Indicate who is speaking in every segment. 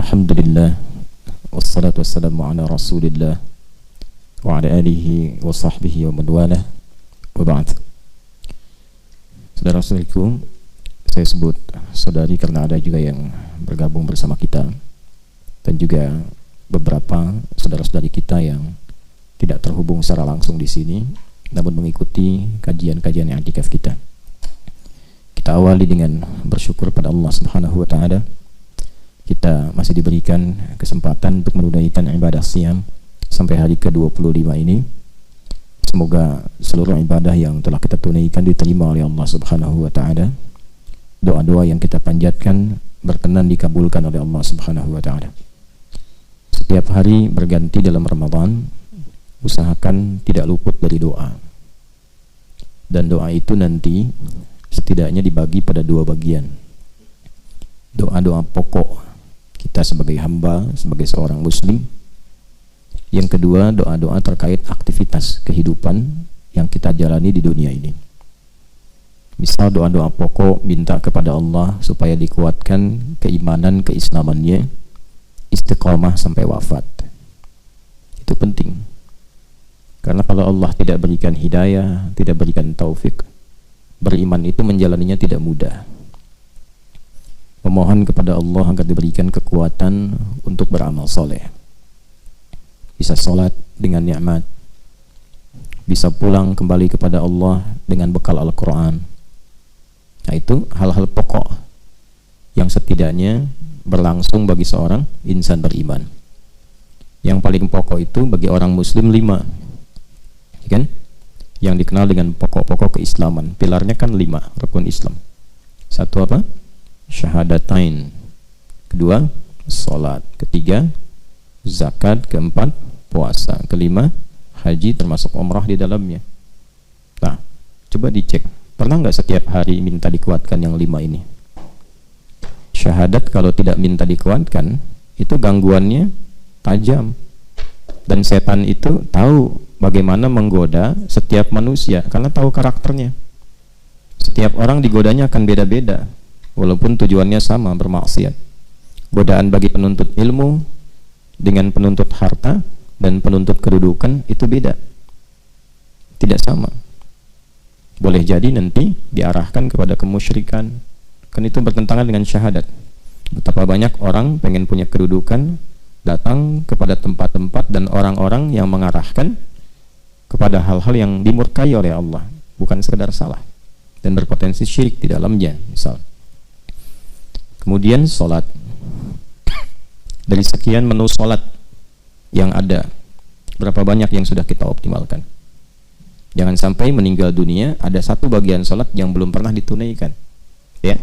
Speaker 1: Alhamdulillah, wassalatu wassalamu ala rasulillah wa ala alihi wa sahbihi wa man walah, wa ba'd. Saudara-saudariku, saya sebut saudari karena ada juga yang bergabung bersama kita, dan juga beberapa saudara-saudari kita yang tidak terhubung secara langsung di sini namun mengikuti kajian-kajian i'tikaf kita. Kita awali dengan bersyukur pada Allah Subhanahu wa taala. Kita masih diberikan kesempatan untuk menunaikan ibadah siam sampai hari ke-25 ini. Semoga seluruh ibadah yang telah kita tunaikan diterima oleh Allah Subhanahu wa taala. Doa-doa yang kita panjatkan berkenan dikabulkan oleh Allah Subhanahu wa taala. Setiap hari berganti dalam Ramadan, usahakan tidak luput dari doa. Dan doa itu nanti setidaknya dibagi pada dua bagian. Doa-doa pokok kita sebagai hamba, sebagai seorang muslim. Yang kedua, doa-doa terkait aktivitas kehidupan yang kita jalani di dunia ini. Misal doa-doa pokok minta kepada Allah supaya dikuatkan keimanan, keislamannya, istiqamah sampai wafat. Itu penting. Karena kalau Allah tidak berikan hidayah, tidak berikan taufik, beriman itu menjalaninya tidak mudah. Memohon kepada Allah agar diberikan kekuatan untuk beramal soleh, bisa sholat dengan nikmat, bisa pulang kembali kepada Allah dengan bekal Al-Quran. Nah, itu hal-hal pokok yang setidaknya berlangsung bagi seorang insan beriman. Yang paling pokok itu bagi orang muslim 5, kan? Yang dikenal dengan pokok-pokok keislaman. Pilarnya kan 5 rukun Islam. Satu apa? Syahadatain. Kedua, salat. Ketiga, zakat. Keempat, puasa. Kelima, haji termasuk umrah di dalamnya. Nah, coba dicek, pernah nggak setiap hari minta dikuatkan yang 5 ini? Syahadat kalau tidak minta dikuatkan, itu gangguannya tajam. Dan setan itu tahu bagaimana menggoda setiap manusia, karena tahu karakternya. Setiap orang digodanya akan beda-beda, walaupun tujuannya sama, bermaksiat. Godaan bagi penuntut ilmu dengan penuntut harta dan penuntut kedudukan itu beda, tidak sama. Boleh jadi nanti diarahkan kepada kemusyrikan, kan itu bertentangan dengan syahadat. Betapa banyak orang pengen punya kedudukan, datang kepada tempat-tempat dan orang-orang yang mengarahkan kepada hal-hal yang dimurkai oleh Allah, bukan sekedar salah dan berpotensi syirik di dalamnya. Misal, kemudian sholat. Dari sekian menu sholat yang ada, berapa banyak yang sudah kita optimalkan? Jangan sampai meninggal dunia ada satu bagian sholat yang belum pernah ditunaikan, ya.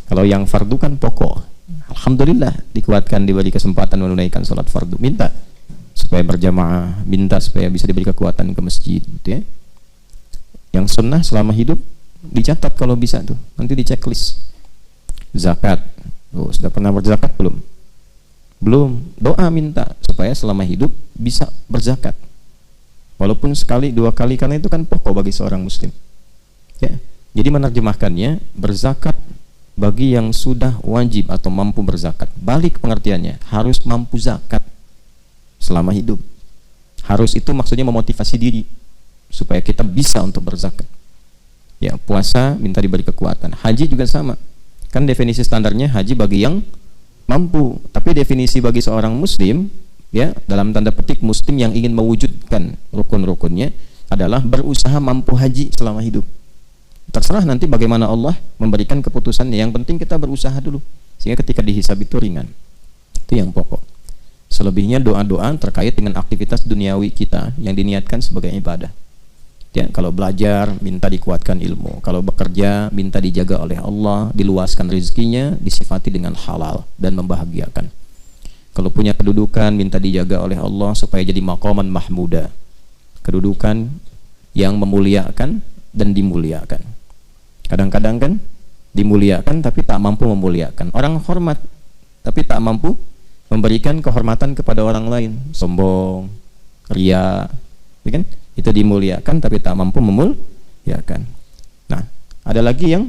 Speaker 1: Kalau yang fardu kan pokok, alhamdulillah dikuatkan, diberi kesempatan menunaikan sholat fardu. Minta supaya berjamaah, minta supaya bisa diberi kekuatan ke masjid, gitu ya. Yang sunnah selama hidup dicatat kalau bisa tuh, nanti di checklist. Zakat, sudah pernah berzakat belum? Belum. Doa minta supaya selama hidup bisa berzakat, walaupun sekali 2 kali, karena itu kan pokok bagi seorang muslim, ya. Jadi menerjemahkannya, berzakat bagi yang sudah wajib atau mampu berzakat. Balik pengertiannya, harus mampu zakat selama hidup. Harus itu maksudnya memotivasi diri supaya kita bisa untuk berzakat. Ya, puasa minta diberi kekuatan. Haji juga sama. Kan definisi standarnya haji bagi yang mampu, tapi definisi bagi seorang muslim, ya, dalam tanda petik muslim yang ingin mewujudkan rukun-rukunnya adalah berusaha mampu haji selama hidup. Terserah nanti bagaimana Allah memberikan keputusannya, yang penting kita berusaha dulu sehingga ketika dihisab itu ringan. Itu yang pokok. Selebihnya doa-doa terkait dengan aktivitas duniawi kita yang diniatkan sebagai ibadah. Ya, kalau belajar minta dikuatkan ilmu, kalau bekerja minta dijaga oleh Allah, diluaskan rezekinya, disifati dengan halal dan membahagiakan. Kalau punya kedudukan minta dijaga oleh Allah supaya jadi maqaman mahmuda, kedudukan yang memuliakan dan dimuliakan. Kadang-kadang kan dimuliakan tapi tak mampu memuliakan. Orang hormat tapi tak mampu memberikan kehormatan kepada orang lain, sombong, ria, ya kan? Itu dimuliakan tapi tak mampu memuliakan. Nah, ada lagi yang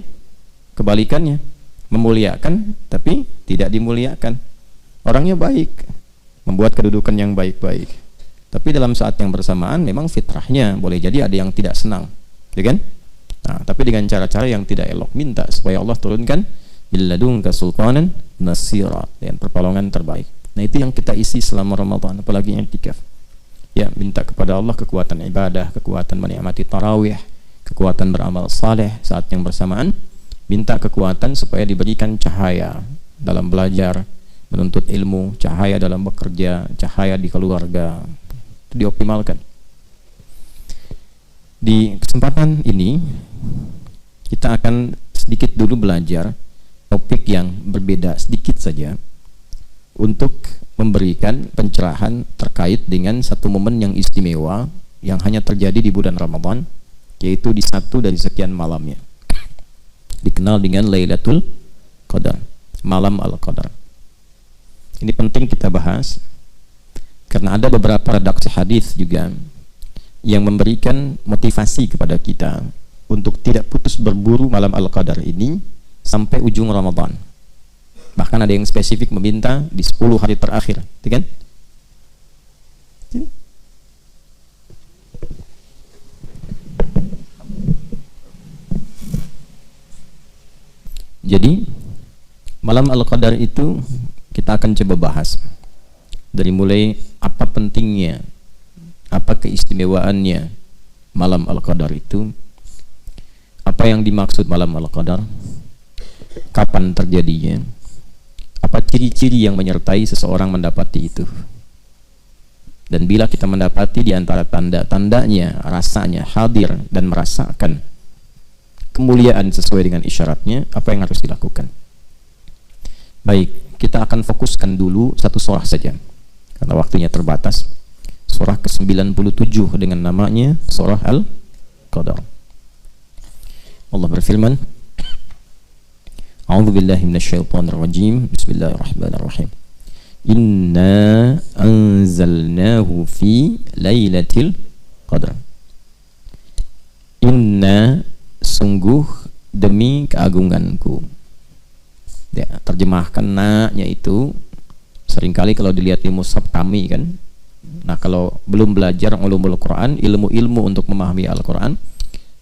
Speaker 1: kebalikannya, memuliakan tapi tidak dimuliakan. orangnya baik, membuat kedudukan yang baik-baik. Tapi dalam saat yang bersamaan memang fitrahnya boleh jadi ada yang tidak senang, ya kan? Nah, tapi dengan cara-cara yang tidak elok, minta supaya Allah turunkan billadunka sultanan nasira, dengan pertolongan terbaik. Nah, itu yang kita isi selama Ramadan, apalagi i'tikaf. Ya, minta kepada Allah kekuatan ibadah, kekuatan menikmati tarawih, kekuatan beramal saleh saat yang bersamaan, minta kekuatan supaya diberikan cahaya dalam belajar, menuntut ilmu, cahaya dalam bekerja, cahaya di keluarga, itu dioptimalkan. Di kesempatan ini kita akan sedikit dulu belajar topik yang berbeda sedikit saja untuk memberikan pencerahan terkait dengan satu momen yang istimewa yang hanya terjadi di bulan Ramadan, yaitu di satu dari sekian malamnya, dikenal dengan Lailatul Qadar, malam Al-Qadar. Ini penting kita bahas karena ada beberapa redaksi hadis juga yang memberikan motivasi kepada kita untuk tidak putus berburu malam Al-Qadar ini sampai ujung Ramadan. Bahkan ada yang spesifik meminta di 10 hari terakhir, kan? Jadi malam Al-Qadar itu kita akan coba bahas dari mulai apa pentingnya, apa keistimewaannya malam Al-Qadar itu, apa yang dimaksud malam Al-Qadar, kapan terjadinya, apa ciri-ciri yang menyertai seseorang mendapati itu, dan bila kita mendapati di antara tanda-tandanya, rasanya hadir dan merasakan kemuliaan sesuai dengan isyaratnya, apa yang harus dilakukan. Baik, kita akan fokuskan dulu satu surah saja karena waktunya terbatas. Surah ke-97 dengan namanya surah Al-Qadar. Allah berfirman, A'udzu billahi minasyaitonir rajim. Bismillahirrahmanirrahim. Inna anzalnahu fi lailatul qadar. Inna, sungguh demi keagunganku. Ya, terjemahkan na-nya itu seringkali kalau dilihat di mushaf kami kan. Nah, kalau belum belajar ulumul Quran, ilmu-ilmu untuk memahami Al-Quran,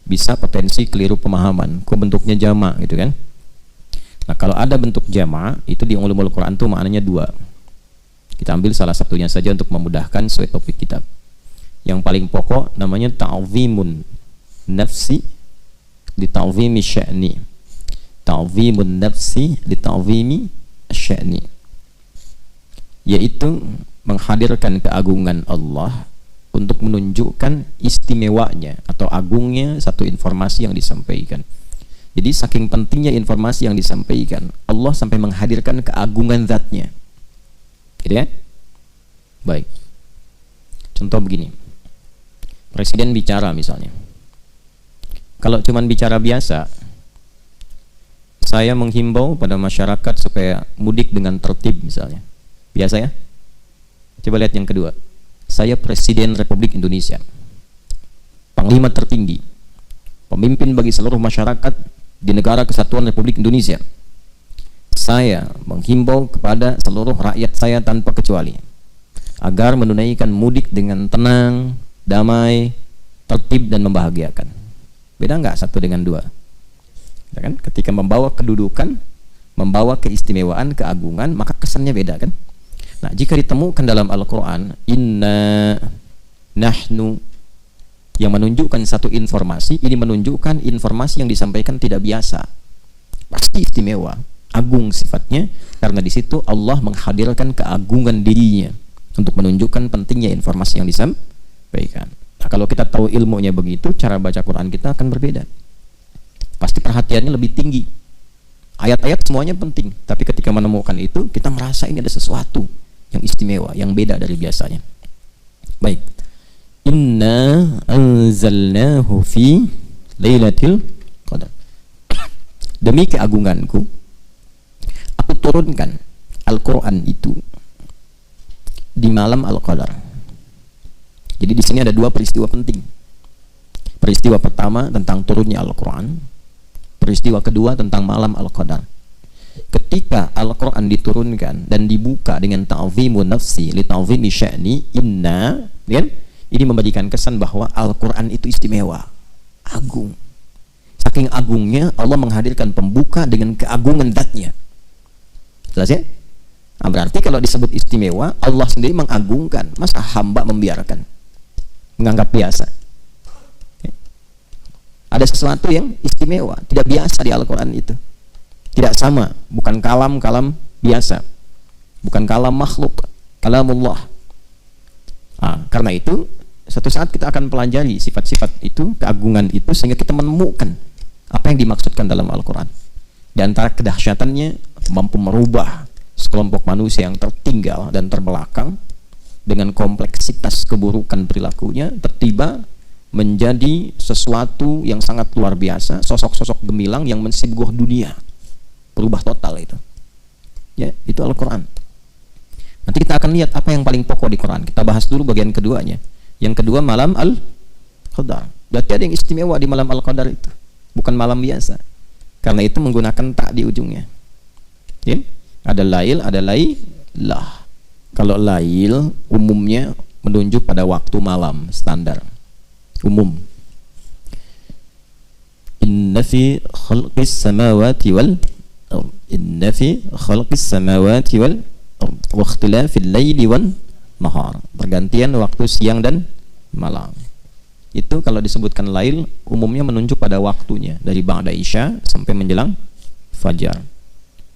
Speaker 1: bisa potensi keliru pemahaman. Kok bentuknya jamak gitu kan? Nah, kalau ada bentuk jamak, itu di ulumul Quran itu maknanya dua. Kita ambil salah satunya saja untuk memudahkan sesuai topik kita. Yang paling pokok namanya ta'zimun nafsi li ta'zimi sya'ni. Ta'zimun nafsi li ta'zimi sya'ni, yaitu menghadirkan keagungan Allah untuk menunjukkan istimewanya atau agungnya satu informasi yang disampaikan. Jadi saking pentingnya informasi yang disampaikan, Allah sampai menghadirkan keagungan zatnya. Gitu ya? Baik. Contoh begini. Presiden bicara misalnya. Kalau cuman bicara biasa, saya menghimbau pada masyarakat supaya mudik dengan tertib misalnya. Biasa ya? Coba lihat yang kedua. Saya Presiden Republik Indonesia, Panglima tertinggi, pemimpin bagi seluruh masyarakat di negara kesatuan Republik Indonesia. Saya menghimbau kepada seluruh rakyat saya tanpa kecuali agar menunaikan mudik dengan tenang, damai, tertib dan membahagiakan. Beda nggak satu dengan dua? Ya kan? Ketika membawa kedudukan, membawa keistimewaan, keagungan, maka kesannya beda kan? Nah, jika ditemukan dalam Al-Quran inna nahnu yang menunjukkan satu informasi, ini menunjukkan informasi yang disampaikan tidak biasa, pasti istimewa, agung sifatnya, karena di situ Allah menghadirkan keagungan dirinya untuk menunjukkan pentingnya informasi yang disampaikan. Nah, kalau kita tahu ilmunya begitu, cara baca Quran kita akan berbeda. Pasti perhatiannya lebih tinggi. Ayat-ayat semuanya penting, tapi ketika menemukan itu, kita merasa ini ada sesuatu yang istimewa, yang beda dari biasanya. Baik. Inna anzalnahu fi lailatul qadar. Demi keagunganku, aku turunkan Al-Quran itu di malam Al-Qadar. Jadi di sini ada dua peristiwa penting. Peristiwa pertama tentang turunnya Al-Quran, peristiwa kedua tentang malam Al-Qadar. ketika Al-Quran diturunkan dan dibuka dengan ta'zimun nafsi li ta'zimi sya'ni inna, kan? Ini memberikan kesan bahwa Al-Quran itu istimewa, agung. Saking agungnya Allah menghadirkan pembuka dengan keagungan zatnya. Jelas ya? Nah, berarti kalau disebut istimewa, Allah sendiri mengagungkan. Masa hamba membiarkan, menganggap biasa? Ada sesuatu yang istimewa, tidak biasa di Al-Quran itu. Tidak sama, bukan kalam-kalam biasa, bukan kalam makhluk, kalamullah. Karena itu, suatu saat kita akan pelajari sifat-sifat itu, keagungan itu, sehingga kita menemukan apa yang dimaksudkan dalam Al-Quran. Di antara kedahsyatannya, mampu merubah sekelompok manusia yang tertinggal dan terbelakang dengan kompleksitas keburukan perilakunya, tiba-tiba menjadi sesuatu yang sangat luar biasa, sosok-sosok gemilang yang mensibguh dunia, berubah total itu. Ya, itu Al-Quran. Nanti kita akan lihat apa yang paling pokok di Quran. Kita bahas dulu bagian keduanya. Yang kedua, malam Al-Qadar. Berarti ada yang istimewa di malam Al-Qadar itu, bukan malam biasa. Karena itu menggunakan tak di ujungnya. Ya? Ada lail, ada lailah. Kalau lail umumnya menunjuk pada waktu malam standar umum. Inna fi khalqis samawati wal inna fi khalqis samawati wal wa ikhtilafil laili wan nahar. Pergantian waktu siang dan malam. Itu kalau disebutkan lail umumnya menunjuk pada waktunya dari ba'da isya sampai menjelang fajar.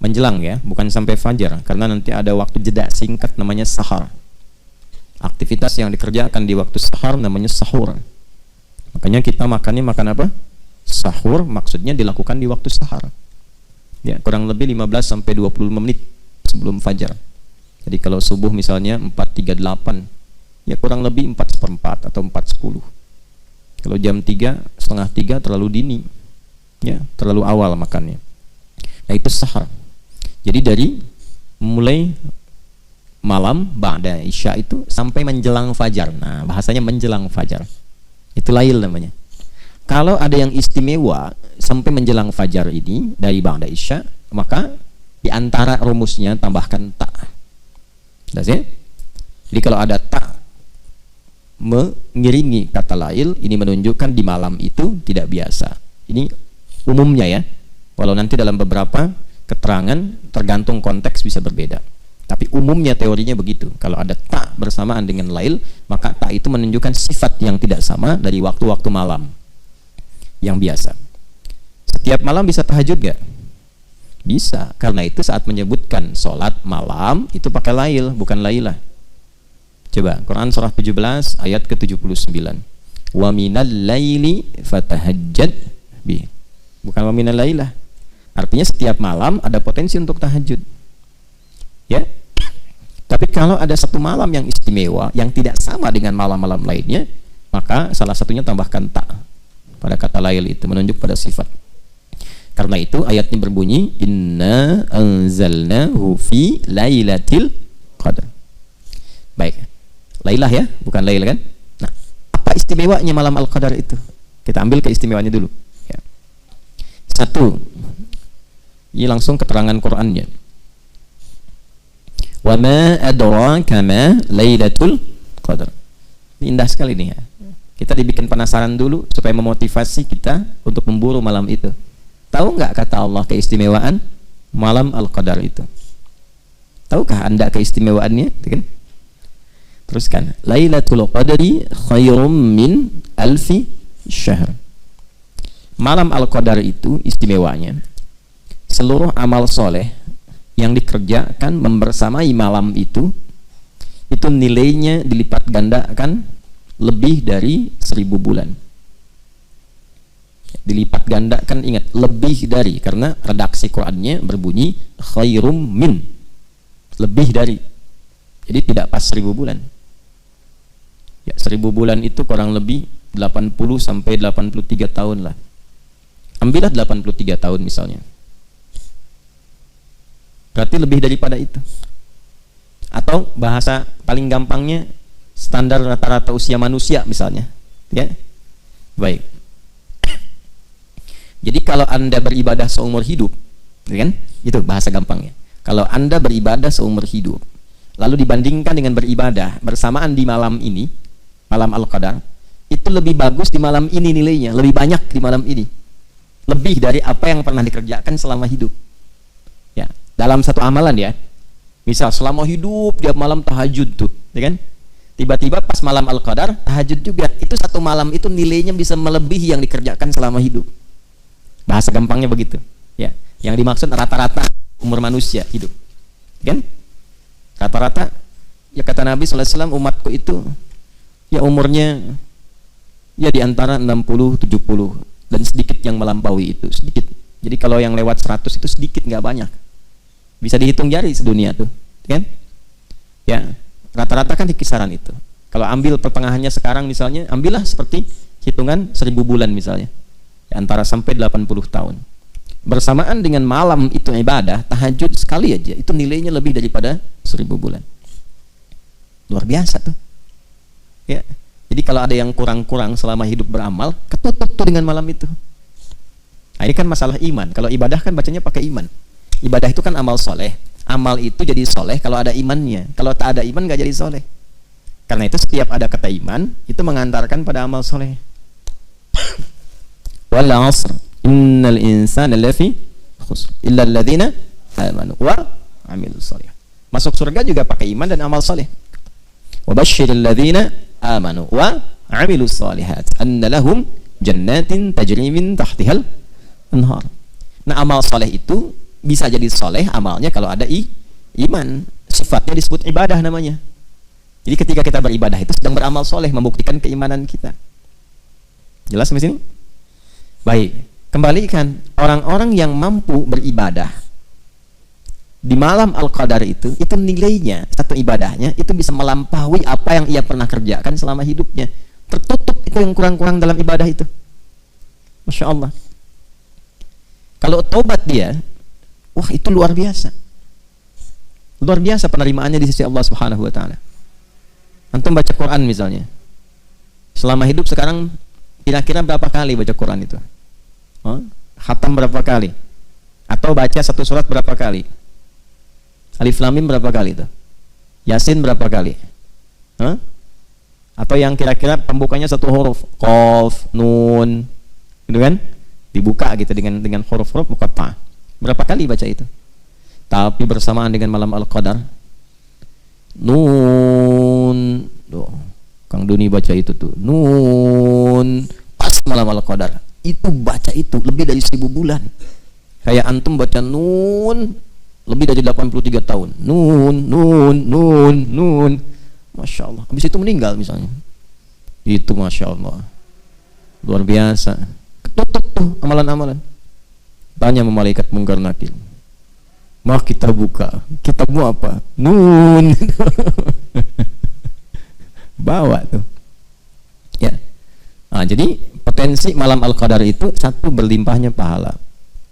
Speaker 1: Menjelang ya, bukan sampai fajar, karena nanti ada waktu jeda singkat namanya sahar. Aktivitas yang dikerjakan di waktu sahar namanya sahur. Makanya kita makan apa? Sahur, maksudnya dilakukan di waktu sahar. Ya, kurang lebih 15 sampai 25 menit sebelum fajar. Jadi kalau subuh misalnya 4.38, ya kurang lebih 4:04 atau 4:10. Kalau jam 3, setengah 3 terlalu dini. Ya, terlalu awal makannya. Nah, itu sahar. Jadi dari mulai malam ba'da isya itu sampai menjelang fajar. Nah, bahasanya menjelang fajar. Itu lail namanya. Kalau ada yang istimewa sampai menjelang fajar ini dari ba'da isya, maka di antara rumusnya tambahkan ta. Jadi kalau ada ta mengiringi kata lail, ini menunjukkan di malam itu tidak biasa. Ini umumnya ya. Walau nanti dalam beberapa keterangan tergantung konteks bisa berbeda. Tapi umumnya teorinya begitu. Kalau ada ta bersamaan dengan lail, maka ta itu menunjukkan sifat yang tidak sama dari waktu-waktu malam yang biasa. Setiap malam bisa tahajud gak? Bisa. Karena itu saat menyebutkan sholat malam itu pakai lail, bukan lailah. Coba Quran surah 17 ayat ke-79. Wa minal laili fatahajjad bi. Bukan wa minal lailah. Artinya setiap malam ada potensi untuk tahajud. Ya. Tapi kalau ada satu malam yang istimewa yang tidak sama dengan malam-malam lainnya, maka salah satunya tambahkan ta pada kata lail itu menunjuk pada sifat. Karena itu ayatnya berbunyi inna anzalnahu fi lailatul qadar. Baik. Lailah ya, bukan lail kan? Nah, apa istimewanya malam Al-Qadar itu? Kita ambil keistimewaannya dulu. Ya. Satu, ini langsung keterangan Qur'annya. Wa ma adraka ma lailatul qadar. Ini indah sekali nih ya. Kita dibikin penasaran dulu supaya memotivasi kita untuk memburu malam itu. Tahu nggak kata Allah keistimewaan malam Al-Qadar itu? Tahukah Anda keistimewaannya? Kan? Teruskan. Lailatul Qadri khairum min alfi syahr. Malam Al-Qadar itu istimewanya seluruh amal soleh yang dikerjakan membersamai malam itu nilainya dilipat gandakan lebih dari 1000 bulan. Dilipat gandakan, ingat, lebih dari, karena redaksi Qur'annya berbunyi khairum min, lebih dari. Jadi tidak pas 1000 bulan. Ya, 1000 bulan itu kurang lebih 80 sampai 83 tahun lah. Ambillah 83 tahun misalnya. Berarti lebih daripada itu. Atau bahasa paling gampangnya standar rata-rata usia manusia misalnya, ya. Baik. Jadi kalau Anda beribadah seumur hidup, kan? Itu bahasa gampangnya. Kalau Anda beribadah seumur hidup, lalu dibandingkan dengan beribadah bersamaan di malam ini, malam Al-Qadar, itu lebih bagus di malam ini nilainya, lebih banyak di malam ini, lebih dari apa yang pernah dikerjakan selama hidup. Ya, dalam satu amalan ya, misal selama hidup tiap malam tahajud tuh, ya kan? Tiba-tiba pas malam Al-Qadar tahajud juga, itu satu malam itu nilainya bisa melebihi yang dikerjakan selama hidup. Bahasa gampangnya begitu. Ya, yang dimaksud rata-rata umur manusia hidup, kan? Rata-rata, ya kata Nabi SAW, umatku itu ya umurnya ya di antara 60-70 dan sedikit yang melampaui itu, sedikit. Jadi kalau yang lewat 100 itu sedikit, nggak banyak. Bisa dihitung jari sedunia tuh, kan? Ya, rata-rata kan di kisaran itu. Kalau ambil pertengahannya sekarang misalnya, ambillah seperti hitungan 1000 bulan misalnya, ya, antara sampai 80 tahun. Bersamaan dengan malam itu ibadah, tahajud sekali aja, itu nilainya lebih daripada 1000 bulan. Luar biasa tuh. Ya. Jadi kalau ada yang kurang-kurang selama hidup beramal, ketutup tuh dengan malam itu. Nah, ini kan masalah iman. Kalau ibadah kan bacanya pakai iman. Ibadah itu kan amal soleh. Amal itu jadi soleh kalau ada imannya. Kalau tak ada iman gak jadi soleh. Karena itu setiap ada kata iman, itu mengantarkan pada amal soleh. Wal 'asr innal insana lafi khusr illa alladziina amanu wa 'amilus shalihat. Masuk surga juga pakai iman dan amal soleh. Wa basyiril ladziina amanu wa 'amilus shalihat anna lahum jannatin tajri min tahtihal anhar. Nah, amal soleh itu bisa jadi soleh amalnya kalau ada iman. Sifatnya disebut ibadah namanya. Jadi ketika kita beribadah itu sedang beramal soleh, membuktikan keimanan kita. Jelas sampai sini? Baik, kembalikan orang-orang yang mampu beribadah di malam Al-Qadar itu nilainya, satu ibadahnya itu bisa melampaui apa yang ia pernah kerjakan selama hidupnya. Tertutup itu yang kurang-kurang dalam ibadah itu. Masya Allah. Kalau tobat dia, wah itu luar biasa. Luar biasa penerimaannya di sisi Allah Subhanahu wa taala. Antum baca Quran misalnya. Selama hidup sekarang kira-kira berapa kali baca Quran itu? Khatam berapa kali? Atau baca satu surat berapa kali? Alif Lam Mim berapa kali itu? Yasin berapa kali? Atau yang kira-kira pembukanya satu huruf, Qaf, Nun, gitu kan? Dibuka gitu dengan huruf-huruf muqatta'. Berapa kali baca itu? Tapi bersamaan dengan malam Al-Qadar, Nun, Kang Duni baca itu tuh, Nun, pas malam Al-Qadar, itu baca itu lebih dari 1000 bulan. Kayak antum baca Nun lebih dari 83 tahun. Nun. Masya Allah. Habis itu meninggal misalnya. Itu Masya Allah. Luar biasa. Ketutup tuh amalan-amalan. Tanya malaikat Munkar Nakir. Mah kita buka. Kitabmu apa? Nun. Bawa tuh. Ya. Nah, jadi potensi malam Al-Qadar itu satu, berlimpahnya pahala.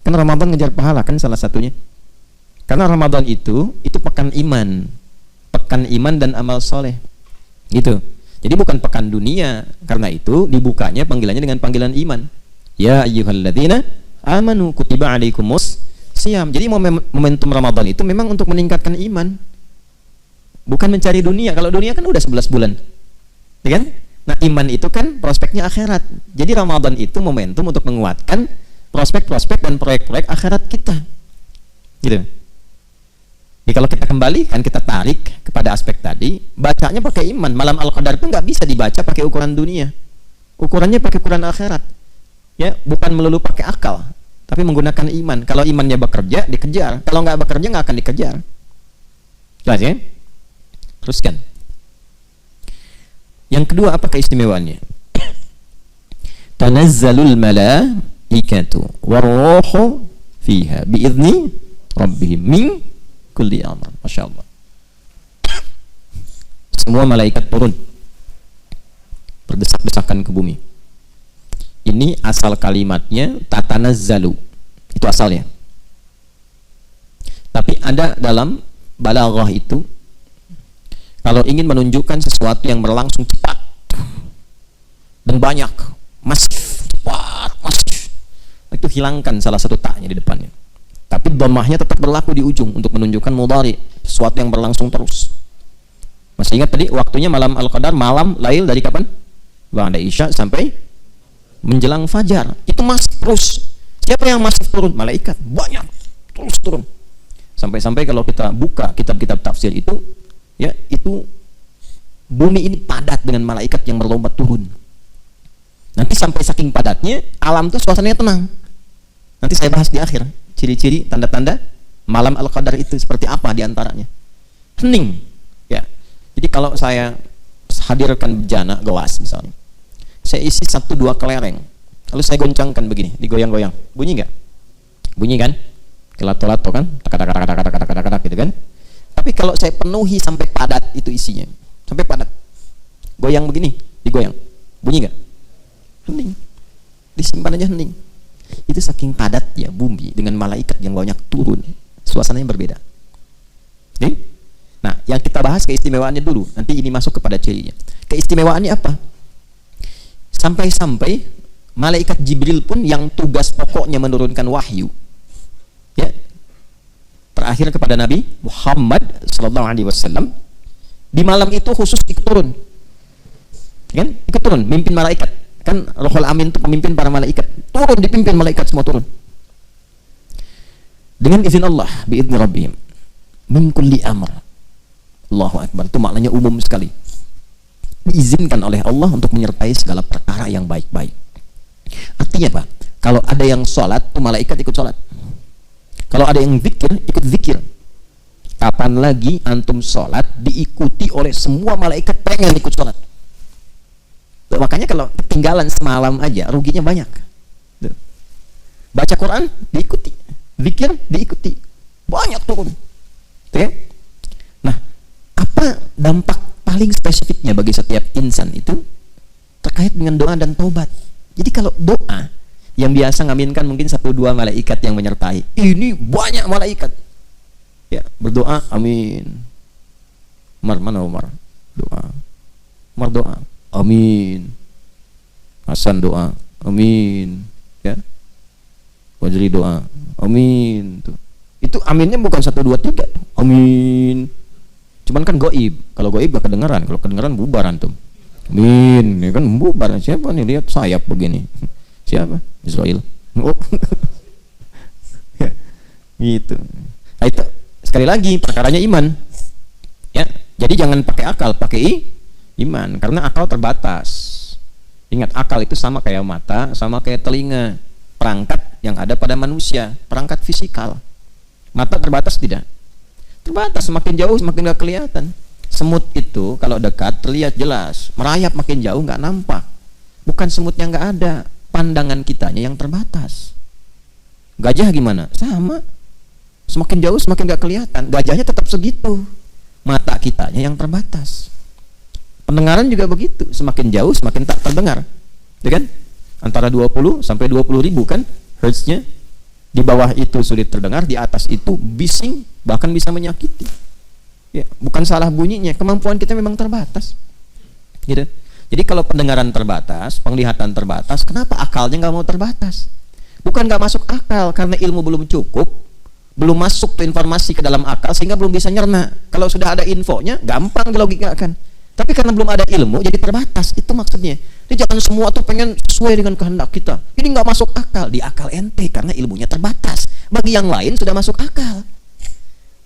Speaker 1: Kan Ramadan ngejar pahala kan salah satunya. Karena Ramadan itu pekan iman. Pekan iman dan amal soleh. Gitu. Jadi bukan pekan dunia. Karena itu dibukanya panggilannya dengan panggilan iman. Ya ayyuhalladzina amanu kutiba alaikumus siyam. Jadi momentum Ramadan itu memang untuk meningkatkan iman. Bukan mencari dunia. Kalau dunia kan udah 11 bulan. Ya kan? Nah, iman itu kan prospeknya akhirat. Jadi Ramadan itu momentum untuk menguatkan prospek-prospek dan proyek-proyek akhirat kita. Gitu. Jadi kalau kita kembalikan, kita tarik kepada aspek tadi, bacanya pakai iman. Malam Al-Qadar itu nggak bisa dibaca pakai ukuran dunia. Ukurannya pakai ukuran akhirat. Ya, bukan melulu pakai akal, tapi menggunakan iman. Kalau imannya bekerja, dikejar. Kalau nggak bekerja, nggak akan dikejar. Jelas ya? Teruskan. Yang kedua, apa keistimewaannya? Tanazzalul malaikatu warruhu fiha biizni rabbihim min kulli amr. Masya Allah. Semua malaikat turun berdesak-desakan ke bumi. Ini asal kalimatnya tatanazzalu. Itu asalnya. Tapi ada dalam balaghah itu, kalau ingin menunjukkan sesuatu yang berlangsung cepat dan banyak, masif, cepat, masif, itu hilangkan salah satu taknya di depannya. Tapi dhammahnya tetap berlaku di ujung untuk menunjukkan mudhari, sesuatu yang berlangsung terus. Masih ingat tadi waktunya malam Al-Qadar, malam lail dari kapan? Ba'da Isya sampai menjelang fajar. Itu masih terus. Siapa yang masih turun? Malaikat. Banyak. Terus turun. Sampai-sampai kalau kita buka kitab-kitab tafsir itu, ya, itu bumi ini padat dengan malaikat yang berlomba turun. Nanti sampai saking padatnya, alam itu suasananya tenang. Nanti saya bahas di akhir. Ciri-ciri, tanda-tanda malam Al-Qadar itu seperti apa diantaranya. Hening. Ya. Jadi kalau saya hadirkan bejana gawas misalnya, saya isi 1-2 kelereng, lalu saya goncangkan begini, digoyang-goyang, bunyi nggak? Bunyi kan? Lato-lato kan? Tak gitu kan? Tapi kalau saya penuhi sampai padat itu isinya, sampai padat, goyang begini, digoyang, bunyi nggak? Hening. Disimpan aja hening. Itu saking padat ya bumi dengan malaikat yang banyak turun, suasananya berbeda. Oke? Nah, yang kita bahas keistimewaannya dulu. Nanti ini masuk kepada cirinya. Keistimewaannya apa? Sampai-sampai malaikat Jibril pun yang tugas pokoknya menurunkan wahyu, ya, terakhir kepada Nabi Muhammad SAW, di malam itu khusus ikut turun, kan? Ikut turun, mimpin malaikat. Kan Ruhul Amin itu pemimpin para malaikat. Turun, dipimpin malaikat semua turun. Dengan izin Allah, biizni rabbihim, min kulli amr. Allahu Akbar. Itu maknanya umum sekali. Diizinkan oleh Allah untuk menyertai segala perkara yang baik-baik. Artinya apa? Kalau ada yang sholat, tuh malaikat ikut sholat. Kalau ada yang zikir, ikut zikir. Kapan lagi antum sholat diikuti oleh semua malaikat pengen ikut sholat? Makanya kalau ketinggalan semalam aja ruginya banyak. Baca Quran diikuti, zikir diikuti, banyak turun. Oke? Nah, apa dampak paling spesifiknya bagi setiap insan itu terkait dengan doa dan taubat? Jadi kalau doa yang biasa ngaminkan mungkin 1-2 malaikat yang menyertai, ini banyak malaikat. Ya, berdoa, amin. Mana Umar? Doa. Umar doa, amin. Hasan doa, amin. Ya. Wajri doa, amin. Tuh. Itu aminnya bukan 1, 2, 3, amin. Cuman kan goib. Kalau goib gak kedengaran. Kalau kedengaran bubar antum. Amin. Ya kan bubar. Siapa nih lihat sayap begini? Siapa? Israel. Oh. Ya. Gitu. Nah, itu sekali lagi perkaranya iman. Ya. Jadi jangan pakai akal, pakai iman, karena akal terbatas. Ingat, akal itu sama kayak mata, sama kayak telinga, perangkat yang ada pada manusia, perangkat fisikal. Mata terbatas tidak? Terbatas, semakin jauh semakin gak kelihatan. Semut itu kalau dekat terlihat jelas, merayap makin jauh gak nampak. Bukan semutnya gak ada, pandangan kitanya yang terbatas. Gajah gimana? Sama, semakin jauh semakin gak kelihatan, gajahnya tetap segitu. Mata kitanya yang terbatas. Pendengaran juga begitu, semakin jauh semakin tak terdengar, ya kan? Antara 20 sampai 20 ribu kan hertznya. Di bawah itu sulit terdengar, di atas itu bising, bahkan bisa menyakiti. Ya, bukan salah bunyinya, kemampuan kita memang terbatas. Gitu. Jadi kalau pendengaran terbatas, penglihatan terbatas, kenapa akalnya nggak mau terbatas? Bukan nggak masuk akal, karena ilmu belum cukup, belum masuk tuh informasi ke dalam akal sehingga belum bisa nyerna. Kalau sudah ada infonya, gampang dilogikakan. Tapi karena belum ada ilmu, jadi terbatas. Itu maksudnya. Jadi jangan semua tuh pengen sesuai dengan kehendak kita. Ini nggak masuk akal. Di akal ente, karena ilmunya terbatas. Bagi yang lain sudah masuk akal.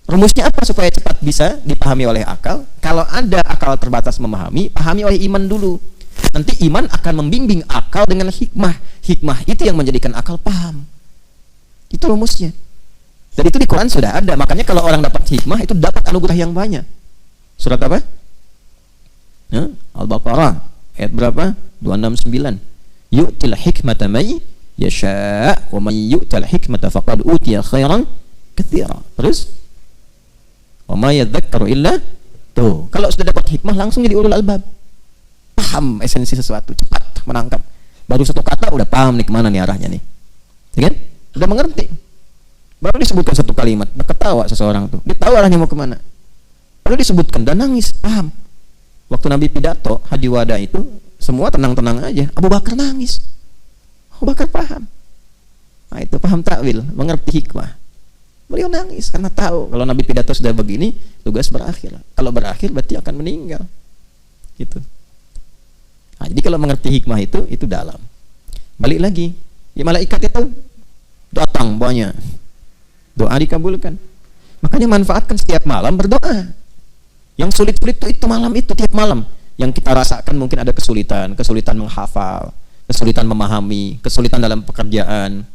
Speaker 1: Rumusnya apa supaya cepat bisa dipahami oleh akal? Kalau ada akal terbatas memahami, pahami oleh iman dulu. Nanti iman akan membimbing akal dengan hikmah. Hikmah itu yang menjadikan akal paham. Itu rumusnya. Dan itu di Quran sudah ada. Makanya kalau orang dapat hikmah, itu dapat anugerah yang banyak. Surat apa? Ya, Al-Baqarah ayat berapa? 269. Yu'til hikmata may yasha' wa man yu'tal hikmata faqad utiya khairan katsira. Terus wa ma yadhakkaru illa, tuh, kalau sudah dapat hikmah langsung jadi ulul albab. Paham esensi sesuatu, cepat menangkap. Baru satu kata udah paham nih kemana nih arahnya nih. Ya kan? Udah mengerti. Baru disebutkan satu kalimat, udah ketawa seseorang tuh. Dia tahu arahnya mau kemana. Baru disebutkan dan nangis, paham. Waktu Nabi pidato Hadi Wada itu semua tenang-tenang aja. Abu Bakar nangis. Abu Bakar paham. Nah, itu paham takwil, mengerti hikmah. Beliau nangis karena tahu kalau Nabi pidato sudah begini, tugas berakhir. Kalau berakhir berarti akan meninggal. Gitu. Nah, jadi kalau mengerti hikmah itu dalam. Balik lagi, ya malaikat itu datang banyak. Doa dikabulkan. Makanya manfaatkan setiap malam berdoa. Yang sulit-sulit itu malam itu, tiap malam. Yang kita rasakan mungkin ada kesulitan menghafal, kesulitan memahami, kesulitan dalam pekerjaan.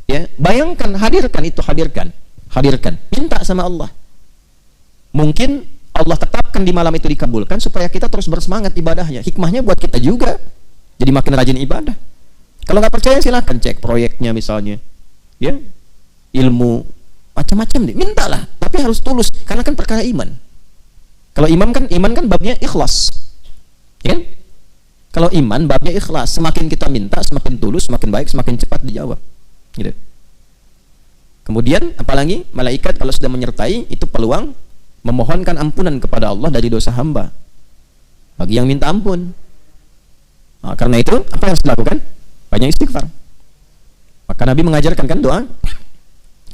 Speaker 1: Ya, bayangkan, hadirkan. Minta sama Allah. Mungkin Allah tetapkan di malam itu dikabulkan supaya kita terus bersemangat ibadahnya. Hikmahnya buat kita juga. Jadi makin rajin ibadah. Kalau nggak percaya silakan cek proyeknya misalnya. Ya. Ilmu macam-macam deh. Mintalah, tapi harus tulus karena kan perkara iman. Kalau iman kan babnya ikhlas. Ya kan? Kalau iman babnya ikhlas, semakin kita minta semakin tulus, semakin baik, semakin cepat dijawab. Gitu. Kemudian apalagi malaikat kalau sudah menyertai itu peluang memohonkan ampunan kepada Allah dari dosa hamba bagi yang minta ampun. Nah, karena itu apa yang harus dilakukan? Banyak istighfar. Maka Nabi mengajarkan kan doa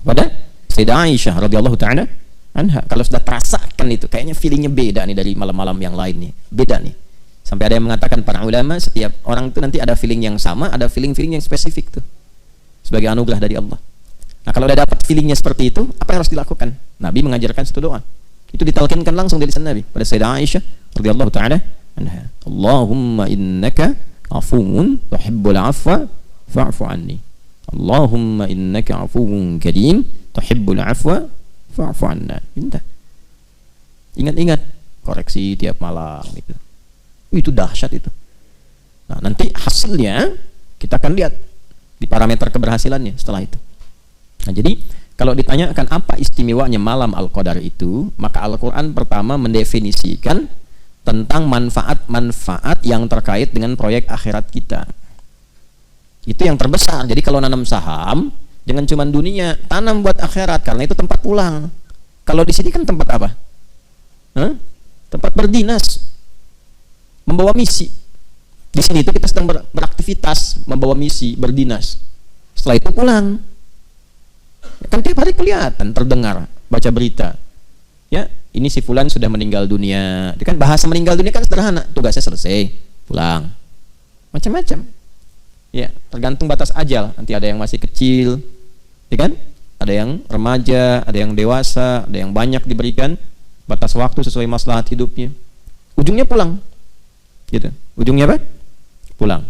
Speaker 1: pada Sayyidah Aisyah radhiyallahu taala anha. Kalau sudah terasakan itu kayaknya feelingnya beda nih dari malam-malam yang lain nih, beda nih. Sampai ada yang mengatakan para ulama setiap orang itu nanti ada feeling yang sama, ada feeling yang spesifik tuh sebagai anugerah dari Allah. Nah, kalau udah dapat feelingnya seperti itu, apa yang harus dilakukan? Nabi mengajarkan satu doa. Itu ditalkinkan langsung dari lisan Nabi pada Sayyidah Aisyah radhiyallahu taala anha. Allahumma innaka afuwun tuhibbul afwa fa'fu anni. Allahumma innaka afuwun karim tuhibbul afwa fa'fu anna. Minta. Ingat-ingat, koreksi tiap malam gitu. Itu dahsyat itu. Nah, nanti hasilnya kita akan lihat di parameter keberhasilannya setelah itu. Nah, jadi kalau ditanyakan apa istimewanya malam Al-Qadar itu, maka Al-Quran pertama mendefinisikan tentang manfaat-manfaat yang terkait dengan proyek akhirat kita. Itu yang terbesar. Jadi kalau nanam saham, jangan cuma dunia, tanam buat akhirat karena itu tempat pulang. Kalau di sini kan tempat apa? Tempat berdinas, membawa misi. Di sini itu kita sedang beraktivitas, membawa misi, berdinas. Setelah itu pulang. Kan tiap hari kelihatan, terdengar, baca berita. Ya, ini si fulan sudah meninggal dunia. Kan bahasa meninggal dunia kan sederhana, tugasnya selesai, pulang. Macam-macam. Ya, tergantung batas ajal. Nanti ada yang masih kecil, ya kan? Ada yang remaja, ada yang dewasa, ada yang banyak diberikan batas waktu sesuai maslahat hidupnya. Ujungnya pulang. Gitu. Ujungnya apa? Pulang.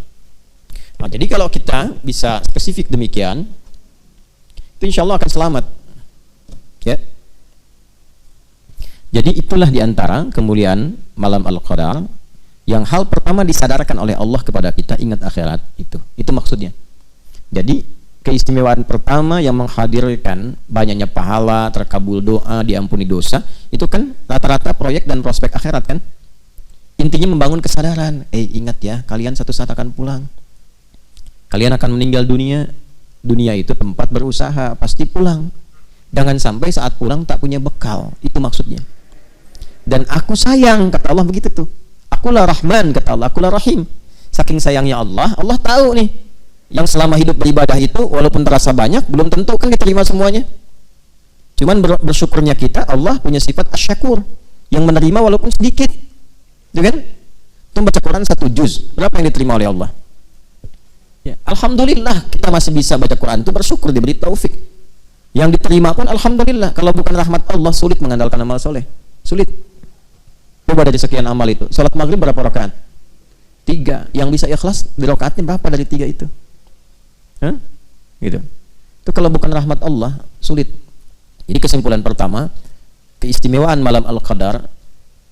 Speaker 1: Nah, jadi kalau kita bisa spesifik demikian, itu insya Allah akan selamat. Ya. Jadi itulah diantara kemuliaan malam Al-Qadar yang hal pertama disadarkan oleh Allah kepada kita, ingat akhirat itu. Itu maksudnya. Jadi keistimewaan pertama yang menghadirkan banyaknya pahala, terkabul doa, diampuni dosa, itu kan rata-rata proyek dan prospek akhirat kan. Intinya membangun kesadaran. Ingat ya, kalian satu saat akan pulang. Kalian akan meninggal dunia. Dunia itu tempat berusaha, pasti pulang. Jangan sampai saat pulang tak punya bekal. Itu maksudnya. Dan aku sayang, kata Allah begitu tuh. Akulah Rahman, kata Allah, akulah Rahim. Saking sayangnya Allah, Allah tahu nih, yang selama hidup beribadah itu walaupun terasa banyak, belum tentu kan diterima semuanya. Cuman bersyukurnya kita, Allah punya sifat asyakur, yang menerima walaupun sedikit. Ya kan? Itu baca Quran 1 juz, berapa yang diterima oleh Allah? Ya, alhamdulillah kita masih bisa baca Quran, itu bersyukur diberi taufik. Yang diterima pun alhamdulillah. Kalau bukan rahmat Allah, sulit mengandalkan amal soleh. Sulit. Coba dari sekian amal itu, salat maghrib berapa rakaat? 3. Yang bisa ikhlas di rakaatnya berapa dari 3 itu? Gitu. Itu kalau bukan rahmat Allah, sulit. Jadi kesimpulan pertama, keistimewaan malam Al-Qadar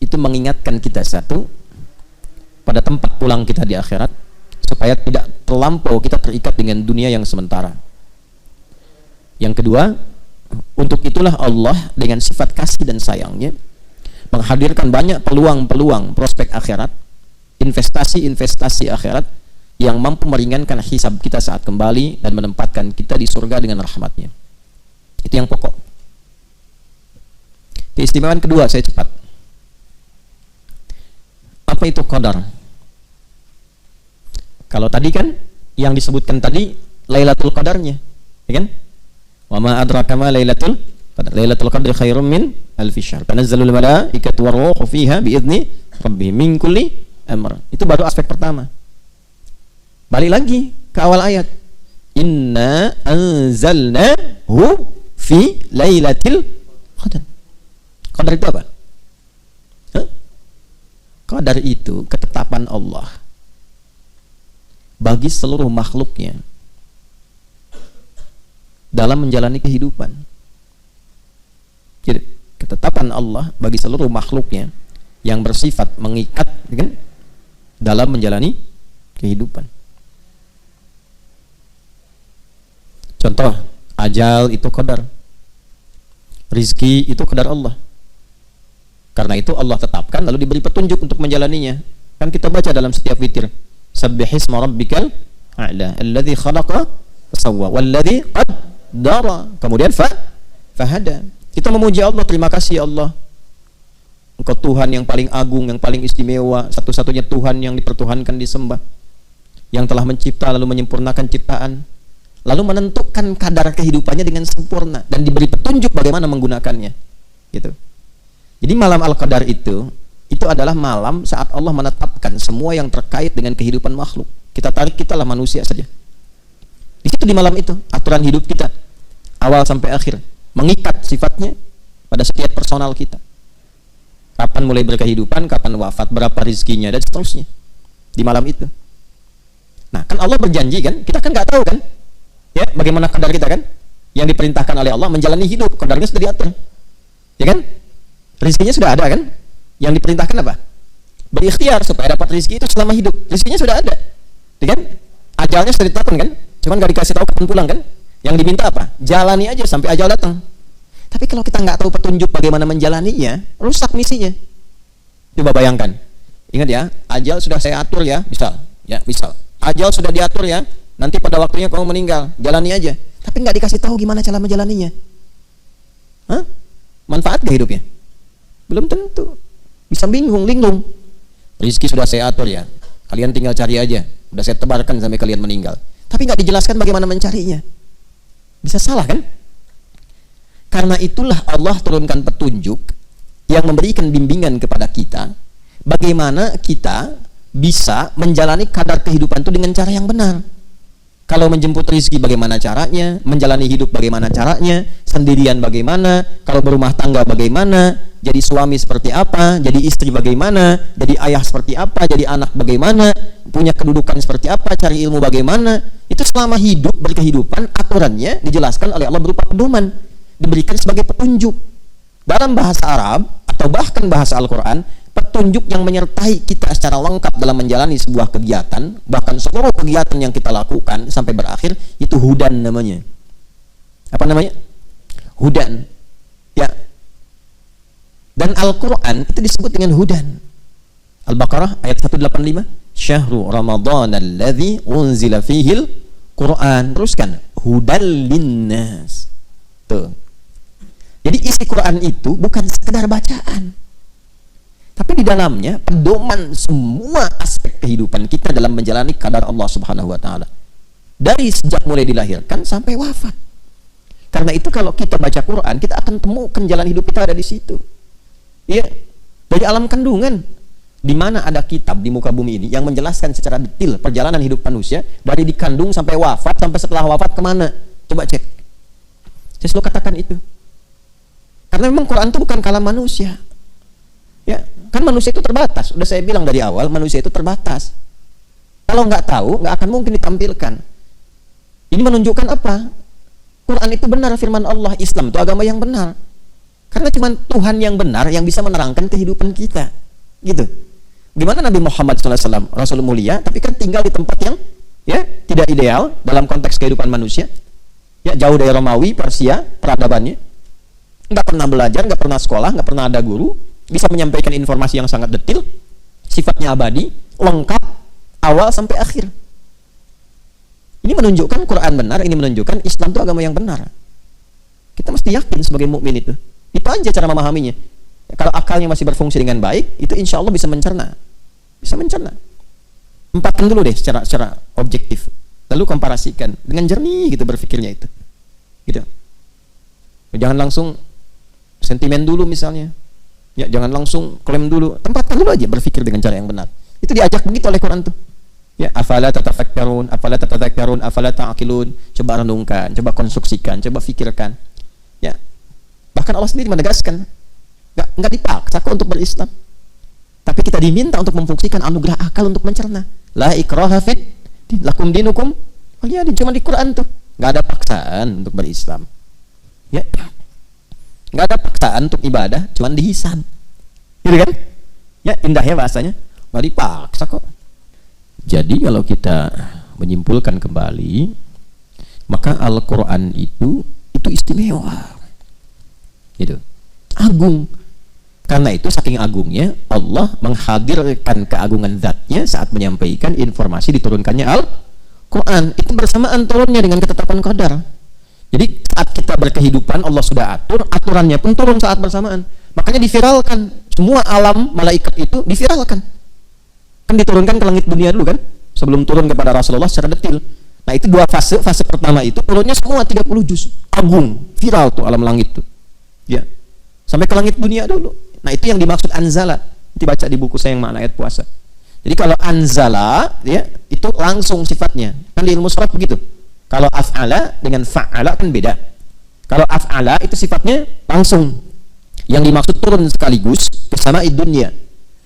Speaker 1: itu mengingatkan kita satu, pada tempat pulang kita di akhirat, supaya tidak terlampau kita terikat dengan dunia yang sementara. Yang kedua, untuk itulah Allah dengan sifat kasih dan sayangnya menghadirkan banyak peluang-peluang prospek akhirat, investasi-investasi akhirat yang mampu meringankan hisab kita saat kembali dan menempatkan kita di surga dengan rahmatnya. Itu yang pokok. Keistimewaan kedua, saya cepat. Apa itu qadar? Kalau tadi kan yang disebutkan tadi Lailatul Qadarnya, ya kan? Wa ma adraka ma Lailatul Lailatul Qadri khairum min alfi syahr. Tanazzalul malaikatu war-ruhu fiha biidzni rabbihim min kulli amr. Itu baru aspek pertama. Balik lagi ke awal ayat. Inna anzalnahu fi lailatul qadar. Qadar itu apa? Qadar itu ketetapan Allah bagi seluruh makhluknya dalam menjalani kehidupan. Jadi, ketetapan Allah bagi seluruh makhluknya yang bersifat mengikat, kan, dalam menjalani kehidupan. Contoh, ajal itu qadar, rizki itu qadar Allah. Karena itu Allah tetapkan lalu diberi petunjuk untuk menjalaninya. Kan kita baca dalam setiap witir, Sabbihisma rabbikal a'la alladzi khalaqa fasawwa walladzi qaddara. Kemudian fahada. Kita memuji Allah, terima kasih Allah. Engkau Tuhan yang paling agung, yang paling istimewa, satu-satunya Tuhan yang dipertuhankan, disembah, yang telah mencipta lalu menyempurnakan ciptaan, lalu menentukan kadar kehidupannya dengan sempurna dan diberi petunjuk bagaimana menggunakannya. Gitu. Jadi malam Al-Qadar itu adalah malam saat Allah menetapkan semua yang terkait dengan kehidupan makhluk. Kita tarik, kita lah manusia saja. Di situ, di malam itu, aturan hidup kita awal sampai akhir mengikat sifatnya pada setiap personal kita. Kapan mulai berkehidupan, kapan wafat, berapa rizkinya, dan seterusnya di malam itu. Nah, kan Allah berjanji, kan, kita kan nggak tahu, kan, ya, bagaimana kadar kita, kan, yang diperintahkan oleh Allah menjalani hidup, kadarnya sudah diatur, ya kan, rizkinya sudah ada, kan, yang diperintahkan apa? Berikhtiar supaya dapat rizki itu selama hidup, rizkinya sudah ada, ya kan, ajalnya sudah ditetapkan, kan, cuman nggak dikasih tahu kapan pulang, kan. Yang diminta apa? Jalani aja sampai ajal datang. Tapi kalau kita nggak tahu petunjuk bagaimana menjalaninya, rusak misinya. Coba bayangkan. Ingat ya, ajal sudah saya atur ya, misal. Ajal sudah diatur ya, nanti pada waktunya kamu meninggal, jalani aja. Tapi nggak dikasih tahu gimana cara menjalaninya. Hah? Manfaat gak hidupnya? Belum tentu. Bisa bingung, linglung. Rizki sudah saya atur ya, kalian tinggal cari aja. Udah saya tebarkan sampai kalian meninggal. Tapi nggak dijelaskan bagaimana mencarinya. Bisa salah, kan? Karena itulah Allah turunkan petunjuk yang memberikan bimbingan kepada kita bagaimana kita bisa menjalani kadar kehidupan itu dengan cara yang benar. Kalau menjemput rezeki bagaimana caranya, menjalani hidup bagaimana caranya, sendirian bagaimana, kalau berumah tangga bagaimana, jadi suami seperti apa, jadi istri bagaimana, jadi ayah seperti apa, jadi anak bagaimana, punya kedudukan seperti apa, cari ilmu bagaimana. Itu selama hidup berkehidupan, aturannya dijelaskan oleh Allah berupa pedoman, diberikan sebagai petunjuk dalam bahasa Arab atau bahkan bahasa Al-Quran. Petunjuk yang menyertai kita secara lengkap dalam menjalani sebuah kegiatan, bahkan seluruh kegiatan yang kita lakukan sampai berakhir, itu hudan namanya. Apa namanya? Hudan. Ya. Dan Al-Quran itu disebut dengan hudan. Al-Baqarah ayat 185. Syahrul Ramadan alladzi unzila fihil Quran. Teruskan. Hudan linnas. Tuh. Jadi isi Quran itu bukan sekedar bacaan, tapi di dalamnya pedoman semua aspek kehidupan kita dalam menjalani kadar Allah Subhanahu wa taala. Dari sejak mulai dilahirkan sampai wafat. Karena itu kalau kita baca Quran, kita akan temukan jalan hidup kita ada di situ. Iya. Dari alam kandungan, di mana ada kitab di muka bumi ini yang menjelaskan secara detail perjalanan hidup manusia dari dikandung sampai wafat, sampai setelah wafat kemana. Coba cek. Saya selalu katakan itu. Karena memang Quran itu bukan kalam manusia. Ya, kan manusia itu terbatas. Udah saya bilang dari awal, manusia itu terbatas. Kalau nggak tahu, nggak akan mungkin ditampilkan. Ini menunjukkan apa? Quran itu benar firman Allah, Islam itu agama yang benar. Karena cuma Tuhan yang benar yang bisa menerangkan kehidupan kita. Gitu. Gimana Nabi Muhammad SAW, Rasul mulia, tapi kan tinggal di tempat yang ya tidak ideal dalam konteks kehidupan manusia. Ya, jauh dari Romawi, Persia, peradabannya. Nggak pernah belajar, nggak pernah sekolah, nggak pernah ada guru. Bisa menyampaikan informasi yang sangat detail, sifatnya abadi, lengkap, awal sampai akhir. Ini menunjukkan Quran benar, ini menunjukkan Islam itu agama yang benar. Kita mesti yakin sebagai mukmin itu. Itu aja cara memahaminya. Kalau akalnya masih berfungsi dengan baik, itu insya Allah bisa mencerna. Bisa mencerna. Empatkan dulu deh secara objektif. Lalu komparasikan dengan jernih gitu berpikirnya itu. Gitu. Jangan langsung sentimen dulu misalnya. Ya, jangan langsung klaim dulu. Tempatkan dulu aja berpikir dengan cara yang benar. Itu diajak begitu oleh Quran tuh. Ya, afala tatafakkarun, afala tatadzakkarun, afala ta'qilun. Coba renungkan, coba konstruksikan, coba fikirkan. Ya. Bahkan Allah sendiri menegaskan, enggak dipaksa kok untuk berislam. Tapi kita diminta untuk memfungsikan anugerah akal untuk mencerna. La ikraha fid din, lakum dinukum waliyadin. Cuma di Quran tuh, enggak ada paksaan untuk berislam. Ya. Enggak ada paksaan untuk ibadah, cuma dihisab. Gitu kan? Ya, indah ya bahasanya. Enggak dipaksa kok. Jadi kalau kita menyimpulkan kembali, maka Al-Quran itu istimewa, gitu, agung. Karena itu saking agungnya Allah menghadirkan keagungan zatnya saat menyampaikan informasi diturunkannya Al-Quran. Itu bersamaan turunnya dengan ketetapan qadar. Jadi saat kita berkehidupan Allah sudah atur, aturannya pun turun saat bersamaan. Makanya diviralkan, semua alam malaikat itu diviralkan. Kan diturunkan ke langit dunia dulu kan, sebelum turun kepada Rasulullah secara detail. Nah itu dua fase. Fase pertama itu turunnya semua 30 juz, agung, viral tuh alam langit tuh, ya, sampai ke langit dunia dulu. Nah itu yang dimaksud anzala, dibaca di buku saya yang makna ayat puasa. Jadi kalau anzala, ya, itu langsung sifatnya, kan di ilmu surah begitu. Kalau af'ala dengan fa'ala kan beda. Kalau af'ala itu sifatnya langsung, yang dimaksud turun sekaligus bersama dunia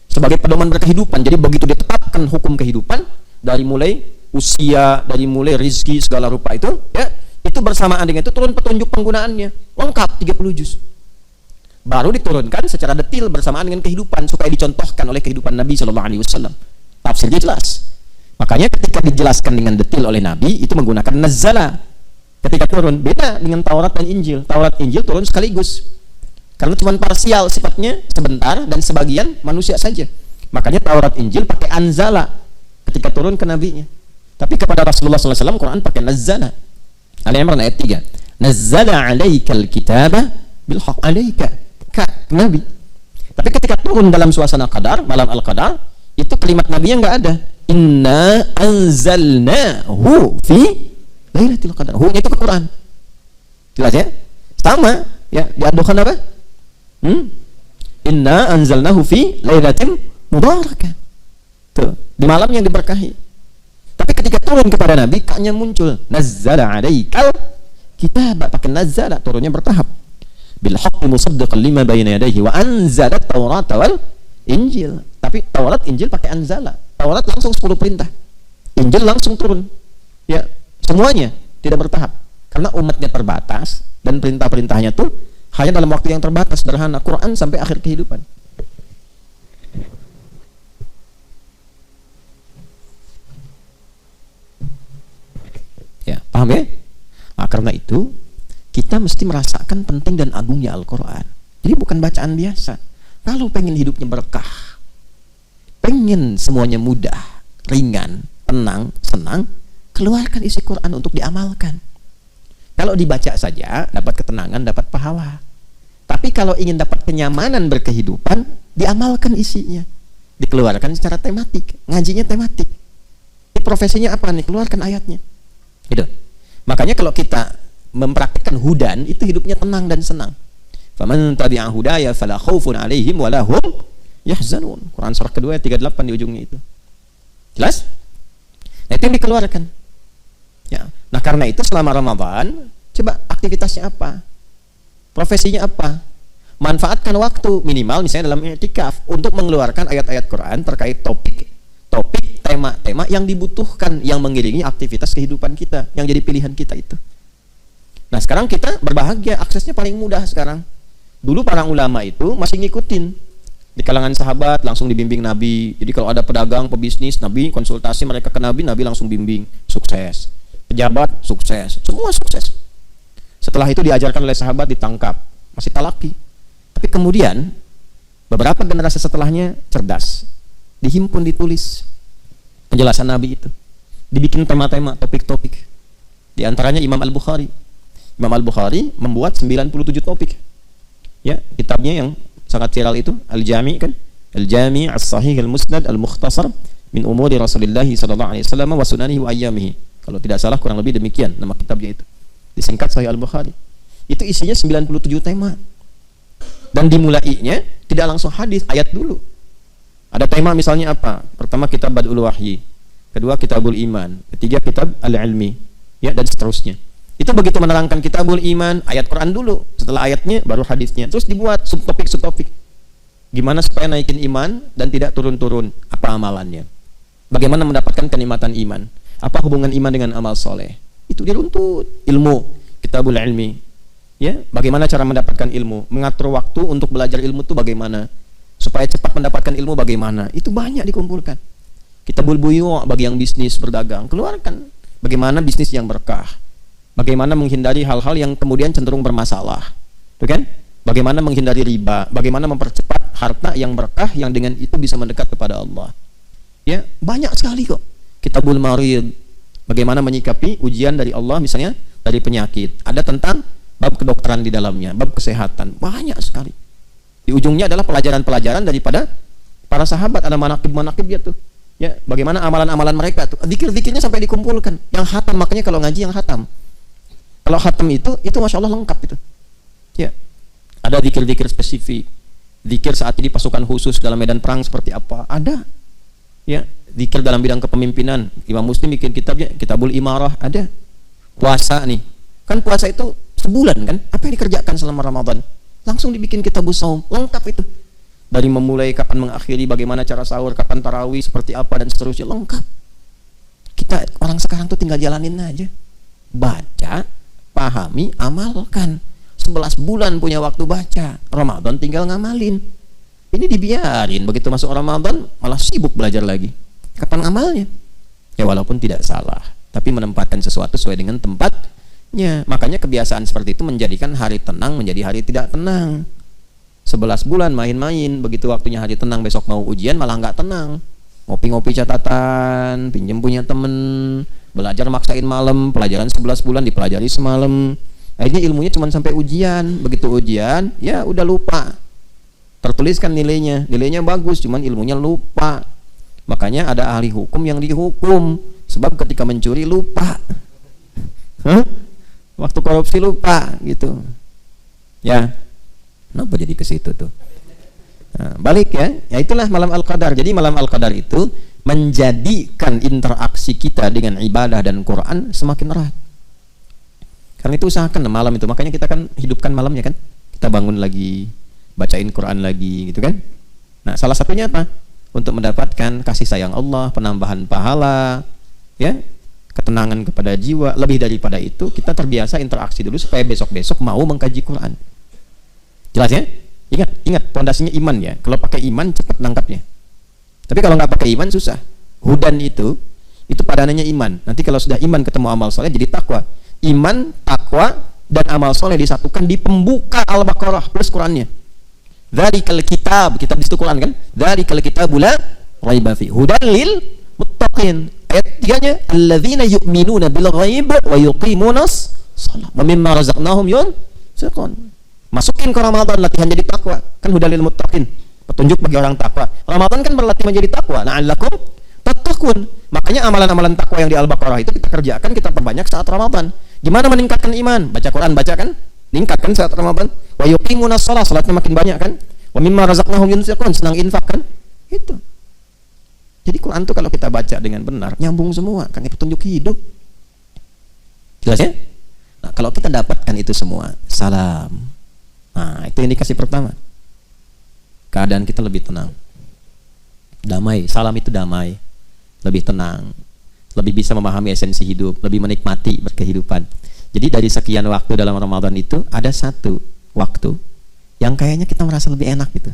Speaker 1: sebagai pedoman berkehidupan. Jadi begitu ditetapkan hukum kehidupan, dari mulai usia, dari mulai rizki segala rupa itu, ya, itu bersamaan dengan itu turun petunjuk penggunaannya lengkap 30 juz. Baru diturunkan secara detail bersamaan dengan kehidupan supaya dicontohkan oleh kehidupan Nabi Shallallahu Alaihi Wasallam. Tafsirnya jelas. Makanya ketika dijelaskan dengan detail oleh Nabi itu menggunakan nazzala. Ketika turun beda dengan Taurat dan Injil. Taurat Injil turun sekaligus. Karena cuma parsial sifatnya, sebentar dan sebagian manusia saja. Makanya Taurat Injil pakai anzala ketika turun ke nabinya. Tapi kepada Rasulullah SAW Quran pakai nazzala. Al-Imran ayat 3. Nazzala 'alaikal kitaba bil haqq 'alaika ka nabi. Tapi ketika turun dalam suasana qadar, malam al-qadar, itu kalimat nabinya enggak ada. Inna anzalnahu fi lailatul qadar. Hu-nya itu ke Quran. Jelas ya? Sama ya, diadukan apa? Inna anzalnahu fi lailatin mubarakah. Tuh, di malam yang diberkahi. Tapi ketika turun kepada Nabi, kaknya muncul nazzala 'alaikal kitab, pakai nazzala, turunnya bertahap. Bil haqqi musaddiqan lima bayna yadayhi wa anzala at-taurata wal injil. Tapi Taurat Injil pakai anzala. Taurat langsung 10 perintah. Injil langsung turun. Ya, semuanya tidak bertahap. Karena umatnya terbatas dan perintah-perintahnya tuh hanya dalam waktu yang terbatas, sederhana, Quran sampai akhir kehidupan. Ya, paham ya? Nah, karena itu kita mesti merasakan penting dan agungnya Al-Quran. Jadi bukan bacaan biasa. Kalau pengen hidupnya berkah, pengen semuanya mudah, ringan, tenang, senang, keluarkan isi Quran untuk diamalkan. Kalau dibaca saja dapat ketenangan, dapat pahala. Tapi kalau ingin dapat kenyamanan berkehidupan, diamalkan isinya. Dikeluarkan secara tematik, ngajinya tematik. Ini profesinya apa nih? Keluarkan ayatnya. Gitu. Makanya kalau kita mempraktikkan hudan, itu hidupnya tenang dan senang. Faman tabi'a hudaya fala khaufun 'alaihim wa la hum yahzanun. Quran surah kedua ayat 38 di ujungnya itu. Jelas? Nah, itu yang dikeluarkan. Ya. Nah, karena itu selama Ramadan, coba aktivitasnya apa? Profesinya apa? Manfaatkan waktu minimal misalnya dalam i'tikaf untuk mengeluarkan ayat-ayat Quran terkait topik, tema-tema yang dibutuhkan, yang mengiringi aktivitas kehidupan kita, yang jadi pilihan kita itu. Nah, sekarang kita berbahagia, aksesnya paling mudah sekarang. Dulu para ulama itu masih ngikutin. Di kalangan sahabat langsung dibimbing Nabi. Jadi kalau ada pedagang, pebisnis, Nabi konsultasi mereka ke Nabi, Nabi langsung bimbing, sukses. Pejabat, sukses. Semua sukses. Setelah itu diajarkan oleh sahabat, ditangkap. Masih talaki. Tapi kemudian, beberapa generasi setelahnya cerdas. Dihimpun, ditulis. Penjelasan Nabi itu. Dibikin tema-tema, topik-topik. Di antaranya Imam Al-Bukhari. Imam Al-Bukhari membuat 97 topik. Ya, kitabnya yang sangat viral itu Al-Jami' kan? Al-Jami' As-Sahih Al-Musnad Al-Mukhtasar min umuri Rasulullah sallallahu alaihi wasallam wa sunanihi wa ayyamihi. Kalau tidak salah kurang lebih demikian nama kitabnya itu. Disingkat Sahih Al-Bukhari. Itu isinya 97 tema. dan dimulainya tidak langsung hadis, ayat dulu. Ada tema misalnya apa? Pertama kitab Badul Wahyi, kedua kitabul iman, ketiga kitab al-ilmi, ya, dan seterusnya. Itu begitu menerangkan kitabul iman, ayat Quran dulu, setelah ayatnya baru hadisnya. Terus dibuat subtopik. Gimana supaya naikin iman dan tidak turun-turun? Apa amalannya? Bagaimana mendapatkan kenikmatan iman? Apa hubungan iman dengan amal soleh? Itu diruntut. Ilmu, kitabul ilmi, ya, bagaimana cara mendapatkan ilmu? Mengatur waktu untuk belajar ilmu itu bagaimana? Supaya cepat mendapatkan ilmu bagaimana? Itu banyak dikumpulkan. Kitabul buyu' bagi yang bisnis berdagang, keluarkan bagaimana bisnis yang berkah. Bagaimana menghindari hal-hal yang kemudian cenderung bermasalah, tuh kan? Bagaimana menghindari riba, bagaimana mempercepat harta yang berkah yang dengan itu bisa mendekat kepada Allah. Ya, banyak sekali kok. Kitabul marid, bagaimana menyikapi ujian dari Allah, misalnya dari penyakit. Ada tentang bab kedokteran di dalamnya, bab kesehatan, banyak sekali. Di ujungnya adalah pelajaran-pelajaran daripada para sahabat, ada manaqib-manaqib dia tuh. Ya, bagaimana amalan-amalan mereka tuh. Zikir-zikirnya sampai dikumpulkan. Yang khatam, makanya kalau ngaji yang khatam. Kalau khatam itu Masya Allah lengkap itu. Ya. Ada zikir-zikir spesifik. Zikir saat ini pasukan khusus dalam medan perang seperti apa? Ada. Ya, zikir dalam bidang kepemimpinan. Imam Muslim bikin kitabnya, Kitabul Imarah, ada. Puasa nih. Kan puasa itu sebulan kan? Apa yang dikerjakan selama Ramadan? Langsung dibikin Kitabul Shaum, lengkap itu. Dari memulai kapan mengakhiri, bagaimana cara sahur, kapan tarawih, seperti apa dan seterusnya, lengkap. Kita orang sekarang tuh tinggal jalanin aja. Baca, pahami, amalkan. 11 bulan punya waktu baca, Ramadan tinggal ngamalin. Ini dibiarin, begitu masuk Ramadan malah sibuk belajar lagi. Kapan amalnya? Ya walaupun tidak salah, tapi menempatkan sesuatu sesuai dengan tempatnya. Makanya kebiasaan seperti itu menjadikan hari tenang menjadi hari tidak tenang. 11 bulan main-main, begitu waktunya hari tenang, besok mau ujian malah nggak tenang. Ngopi-ngopi catatan, pinjam punya temen, belajar maksain malam, pelajaran 11 bulan dipelajari semalam. Akhirnya ilmunya cuma sampai ujian. Begitu ujian, ya udah lupa. Tertuliskan nilainya bagus, cuman ilmunya lupa. Makanya ada ahli hukum yang dihukum sebab ketika mencuri lupa. Waktu korupsi lupa gitu. Ya. Kenapa jadi ke situ tuh? Nah, balik ya. Ya itulah malam Al-Qadar. Jadi malam Al-Qadar itu menjadikan interaksi kita dengan ibadah dan Quran semakin erat. Karena itu usahakan malam itu. Makanya kita kan hidupkan malamnya kan. Kita bangun lagi, bacain Quran lagi gitu kan. Nah, salah satunya apa? Untuk mendapatkan kasih sayang Allah, penambahan pahala, ya, ketenangan kepada jiwa. Lebih daripada itu, kita terbiasa interaksi dulu supaya besok-besok mau mengkaji Quran. Jelas ya? Ingat pondasinya iman ya. Kalau pakai iman cepat nangkapnya. Tapi kalau nggak pakai iman susah. Hudan itu padanannya iman. Nanti kalau sudah iman ketemu amal soleh jadi takwa. Iman, takwa, dan amal soleh disatukan di pembuka Al-Baqarah plus Qurannya. Dzalikal kitab di situ Quran kan? Dzalikal kitabu la raiba fi hudan lil muttaqin. Ayat 3-nya alladzina yu'minuna bil ghaib wa yuqimunas shalah wa mimma razaqnahum yunfiqun. Masukin ke Ramadan latihan jadi takwa. Kan hudan lil muttaqin. Petunjuk bagi orang takwa. Ramadan kan berlatih menjadi takwa. La'allakum tattaqun. Makanya amalan-amalan takwa yang di Al-Baqarah itu kita kerjakan, kita perbanyak saat Ramadan. Gimana meningkatkan iman? Baca Quran, baca kan? Meningkatkan saat Ramadan. Wa yuqimunas shalah, salatnya makin banyak kan? Wa mimma razaqnahum yunfiqun, senang infak kan? Itu. Jadi Quran itu kalau kita baca dengan benar, nyambung semua, kan petunjuk hidup. Jelas ya? Nah, kalau kita dapatkan itu semua, salam. Nah, itu indikasi pertama. Keadaan kita lebih tenang. Damai, salam itu damai. Lebih tenang, lebih bisa memahami esensi hidup, lebih menikmati berkehidupan. Jadi dari sekian waktu dalam Ramadan itu ada satu waktu yang kayaknya kita merasa lebih enak gitu.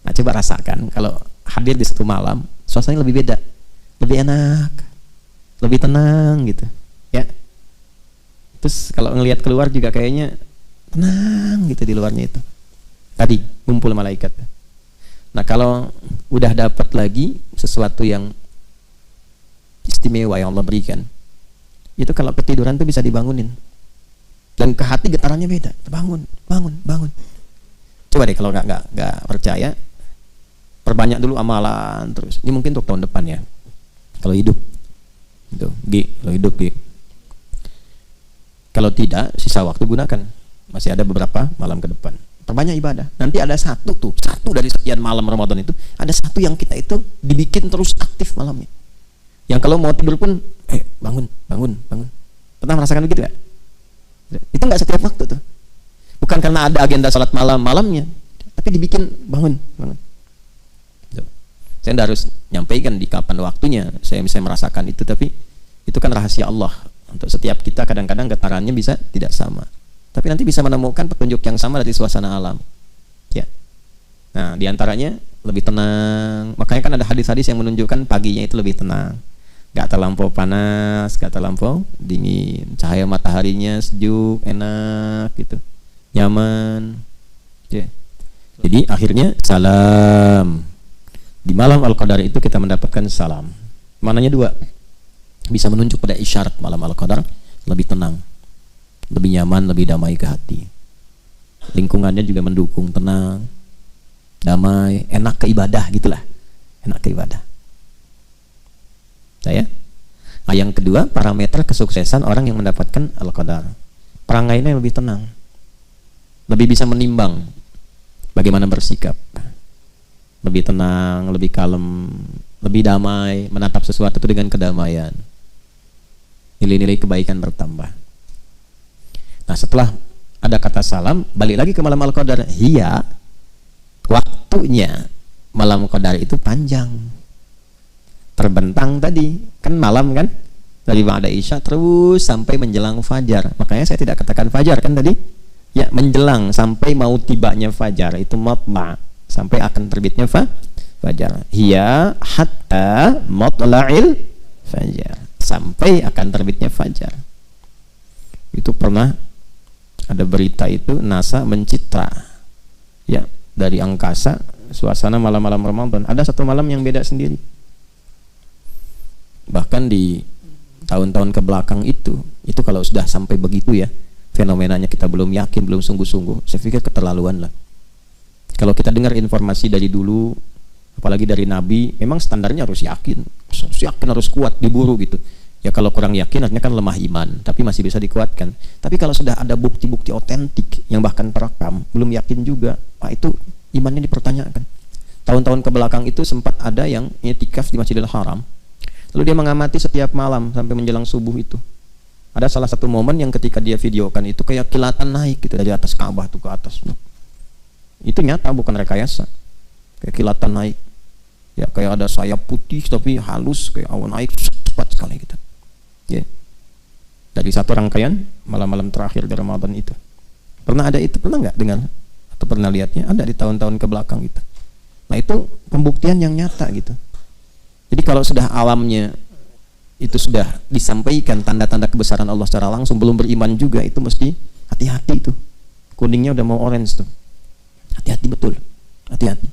Speaker 1: Nah, coba rasakan kalau hadir di satu malam, suasananya lebih beda, lebih enak, lebih tenang gitu, ya. Terus kalau ngelihat keluar juga kayaknya tenang gitu di luarnya itu. Tadi ngumpul malaikat. Nah, kalau udah dapat lagi sesuatu yang istimewa yang Allah berikan, itu kalau ketiduran tuh bisa dibangunin, dan ke hati getarannya beda. Bangun. Coba deh kalau nggak percaya, perbanyak dulu amalan terus. Ini mungkin untuk tahun depan ya. Kalau hidup, itu kalau hidup. Kalau tidak, sisa waktu gunakan. Masih ada beberapa malam ke depan.
Speaker 2: perbanyak ibadah. Nanti ada satu dari sekian malam Ramadan itu, ada satu yang kita itu dibikin terus aktif malamnya. Yang kalau mau tidur pun, bangun. Pernah merasakan begitu gak? Itu nggak setiap waktu tuh. Bukan karena ada agenda salat malamnya, tapi dibikin bangun. Saya tidak harus nyampaikan di kapan waktunya saya bisa merasakan itu, tapi itu kan rahasia Allah. Untuk setiap kita kadang-kadang getarannya bisa tidak sama, tapi nanti bisa menemukan petunjuk yang sama dari suasana alam. Ya. Nah, diantaranya lebih tenang. Makanya kan ada hadis-hadis yang menunjukkan paginya itu lebih tenang. Gak terlampau panas, gak terlampau dingin. Cahaya mataharinya sejuk, enak gitu, nyaman. Ya. Jadi akhirnya salam. Di malam Al-Qadar itu kita mendapatkan salam. Maknanya dua. Bisa menunjuk pada isyarat malam Al-Qadar lebih tenang, lebih nyaman, lebih damai ke hati. Lingkungannya juga mendukung, tenang, damai, enak ke ibadah gitulah. Enak ke ibadah. Yang kedua, parameter kesuksesan orang yang mendapatkan Al-Qadar. Perangainya lebih tenang. Lebih bisa menimbang bagaimana bersikap. Lebih tenang, lebih kalem, lebih damai, menatap sesuatu itu dengan kedamaian. Nilai-nilai kebaikan bertambah. Nah, setelah ada kata salam, balik lagi ke malam Al-Qadar. Iya, waktunya malam Qadar itu panjang. Terbentang tadi, kan malam kan? Dari ba'da isya terus sampai menjelang fajar. Makanya saya tidak katakan fajar kan tadi? Ya, menjelang sampai mau tibanya fajar itu matla'. Sampai akan terbitnya fajar. Hiya hatta matla'il fajar. Sampai akan terbitnya fajar. Itu pernah ada berita itu NASA mencitra ya dari angkasa suasana malam-malam Ramadan. Ada satu malam yang beda sendiri. Bahkan di tahun-tahun ke belakang itu kalau sudah sampai begitu ya, fenomenanya kita belum yakin, belum sungguh-sungguh. Saya pikir keterlaluan lah. Kalau kita dengar informasi dari dulu, apalagi dari Nabi, memang standarnya harus yakin, harus kuat, diburu gitu. Ya kalau kurang yakin artinya kan lemah iman, tapi masih bisa dikuatkan. Tapi kalau sudah ada bukti-bukti otentik yang bahkan terekam, belum yakin juga, itu imannya dipertanyakan. Tahun-tahun ke belakang itu sempat ada yang i'tikaf di Masjidil Haram, lalu dia mengamati setiap malam sampai menjelang subuh itu. Ada salah satu momen yang ketika dia videokan itu kayak kilatan naik gitu dari atas Ka'bah tuh ke atas. Itu nyata, bukan rekayasa. Kayak kilatan naik. Ya kayak ada sayap putih tapi halus, kayak awan naik cepat sekali gitu. Ya. Dari satu rangkaian malam-malam terakhir di Ramadan itu. Pernah ada itu? Pernah nggak dengar? Atau pernah lihatnya? Ada di tahun-tahun ke belakang itu. Nah, itu pembuktian yang nyata gitu. Jadi kalau sudah alamnya itu sudah disampaikan tanda-tanda kebesaran Allah secara langsung, belum beriman juga, itu mesti hati-hati itu. Kuningnya udah mau orange tuh. Hati-hati betul, hati-hati.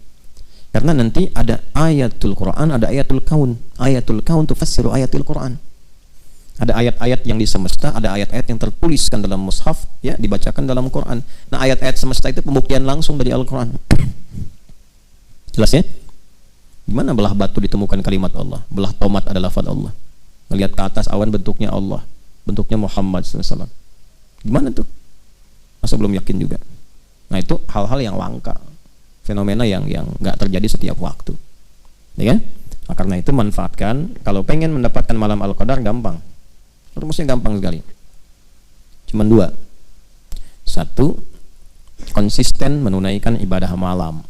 Speaker 2: Karena nanti ada ayatul Quran, ada ayatul kaun. Ayatul kaun tufassiru ayatul Quran. Ada ayat-ayat yang di semesta, ada ayat-ayat yang tertuliskan dalam mushaf, ya, dibacakan dalam Quran. Nah, ayat-ayat semesta itu pembuktian langsung dari Al-Quran. Jelas ya? Gimana belah batu ditemukan kalimat Allah? Belah tomat adalah lafaz Allah. Melihat ke atas awan bentuknya Allah, bentuknya Muhammad SAW. Gimana tuh? Masa belum yakin juga? Nah, itu hal-hal yang langka, fenomena yang nggak terjadi setiap waktu, ya kan? Nah, karena itu manfaatkan. Kalau pengen mendapatkan malam Al-Qadar gampang, rumusnya gampang sekali. Cuman dua. Satu, konsisten menunaikan ibadah malam,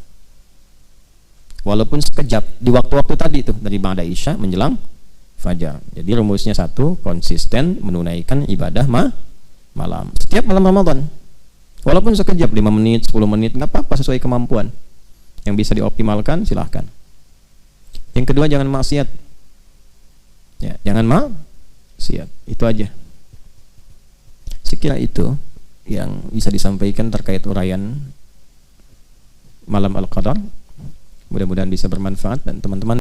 Speaker 2: walaupun sekejap di waktu-waktu tadi itu dari ba'da isya menjelang fajar. Jadi rumusnya satu, konsisten menunaikan ibadah malam setiap malam Ramadan. Walaupun sekejap, 5 menit, 10 menit, nggak apa-apa, sesuai kemampuan. Yang bisa dioptimalkan, silahkan. Yang kedua, jangan maksiat. Ya, jangan maksiat. Itu aja. Sekira itu yang bisa disampaikan terkait uraian malam Al-Qadar. Mudah-mudahan bisa bermanfaat dan teman-teman